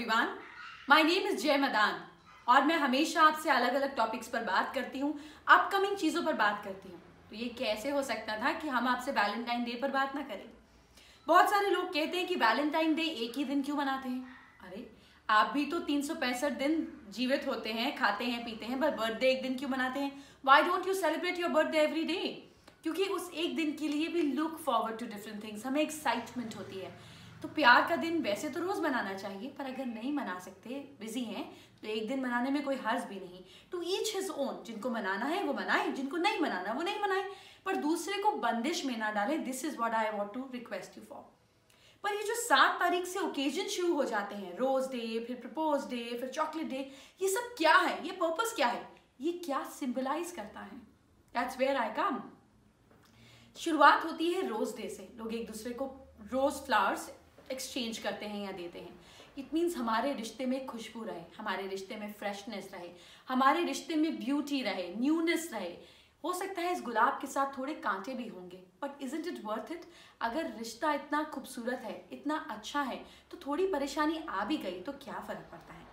Everyone, my name is जय मदान और मैं हमेशा आपसे अलग अलग टॉपिक्स पर बात करती हूँ, अपकमिंग चीज़ों पर बात करती हूँ। तो ये कैसे हो सकता था कि हम आपसे वैलेंटाइन डे पर बात ना करें। बहुत सारे लोग कहते हैं कि वैलेंटाइन डे एक ही दिन क्यों मनाते हैं। अरे आप भी तो 365 दिन जीवित होते हैं, खाते हैं, पीते हैं, पर बर्थडे एक दिन क्यों मनाते हैं। Why don't you celebrate your birthday every day. क्योंकि उस एक दिन के लिए भी look forward to different things, हमें एक्साइटमेंट होती है। तो प्यार का दिन वैसे तो रोज मनाना चाहिए, पर अगर नहीं मना सकते, बिजी हैं, तो एक दिन मनाने में कोई हर्ज भी नहीं। टू ईच हिज ओन, जिनको मनाना है वो मनाए, जिनको नहीं मनाना वो नहीं मनाए, पर दूसरे को बंदिश में ना डालें। This is what I want to request you for. पर ये जो 7 तारीख से ओकेजन शुरू हो जाते हैं, रोज डे, फिर प्रपोज डे, फिर चॉकलेट डे, ये सब क्या है, ये पर्पस क्या है, ये क्या सिंबलाइज करता है। दैट्स वेयर आई कम। शुरुआत होती है रोज डे से। लोग एक दूसरे को रोज फ्लावर्स एक्सचेंज करते हैं या देते हैं। इट मीन्स हमारे रिश्ते में खुशबू रहे, हमारे रिश्ते में फ्रेशनेस रहे, हमारे रिश्ते में ब्यूटी रहे, न्यूनेस रहे। हो सकता है इस गुलाब के साथ थोड़े कांटे भी होंगे, but isn't it worth it. अगर रिश्ता इतना खूबसूरत है, इतना अच्छा है, तो थोड़ी परेशानी आ भी गई तो क्या फर्क पड़ता है।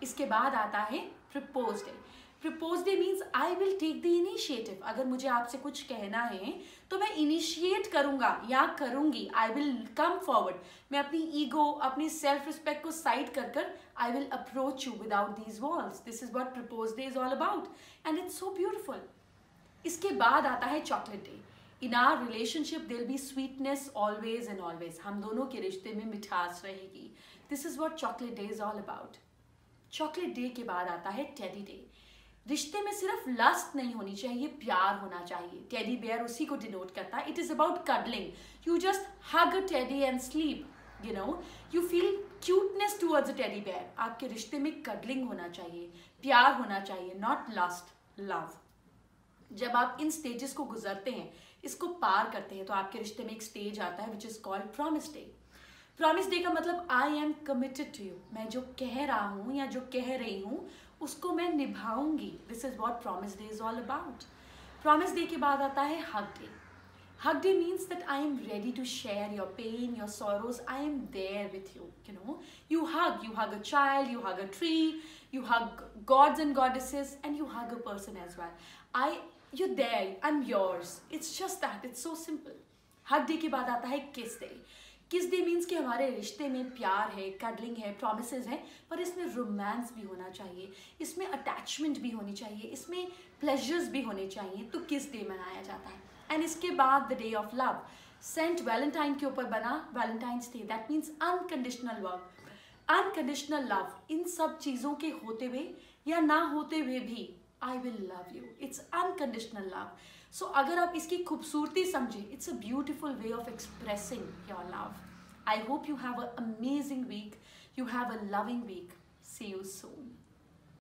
इसके बाद आता है propose day. Propose day means I will take the initiative. अगर मुझे आपसे कुछ कहना है तो मैं इनिशिएट करूंगा या करूंगी। I will come forward. मैं अपनी ईगो, अपनी सेल्फ रिस्पेक्ट को साइड कर कर I will approach you without these walls. This is what propose day is all about and it's so beautiful. इसके बाद आता है chocolate day. In our relationship there will be sweetness always and always. हम दोनों के रिश्ते में मिठास रहेगी। This is what chocolate day is all about. Chocolate day के बाद आता है टेडी डे। रिश्ते में सिर्फ लस्ट नहीं होनी चाहिए, प्यार होना चाहिए। टेडी बेयर उसी को डिनोट करता है। It is about cuddling. You just hug a teddy and sleep, you know, you feel cuteness towards a teddy bear. आपके रिश्ते में कडलिंग होना चाहिए, प्यार होना चाहिए, नॉट लस्ट, लव। जब आप इन स्टेजेस को गुजरते हैं, इसको पार करते हैं, तो आपके रिश्ते में एक स्टेज आता है which is called promise day. Promise day का मतलब I am committed to you. मैं जो कह रहा हूं या जो कह रही हूं उसको मैं निभाऊंगी। This is what promise day is all about. Promise day के बाद आता है hug day. Hug day means that I am ready to share your pain, your sorrows. I am there with you. You know, you hug a child, you hug a tree, you hug gods and goddesses, and you hug a person as well. You're there, I'm yours. It's just that, it's so simple. Hug day के बाद आता है किस day. किस day means कि हमारे रिश्ते में प्यार है, कडलिंग है, प्रोमिसेस हैं, पर इसमें रोमांस भी होना चाहिए, इसमें अटैचमेंट भी होनी चाहिए, इसमें प्लेजर्स भी होने चाहिए। तो किस डे मनाया जाता है। एंड इसके बाद the day of love. Saint Valentine के ऊपर बना Valentine's day. That means unconditional love, unconditional love. इन सब चीज़ों के होते हुए या ना होते हुए भी I will love you. It's unconditional love. So अगर आप इसकी खूबसूरती समझें, it's a beautiful way of expressing your love. I hope you have a amazing week, you have a loving week. See you soon.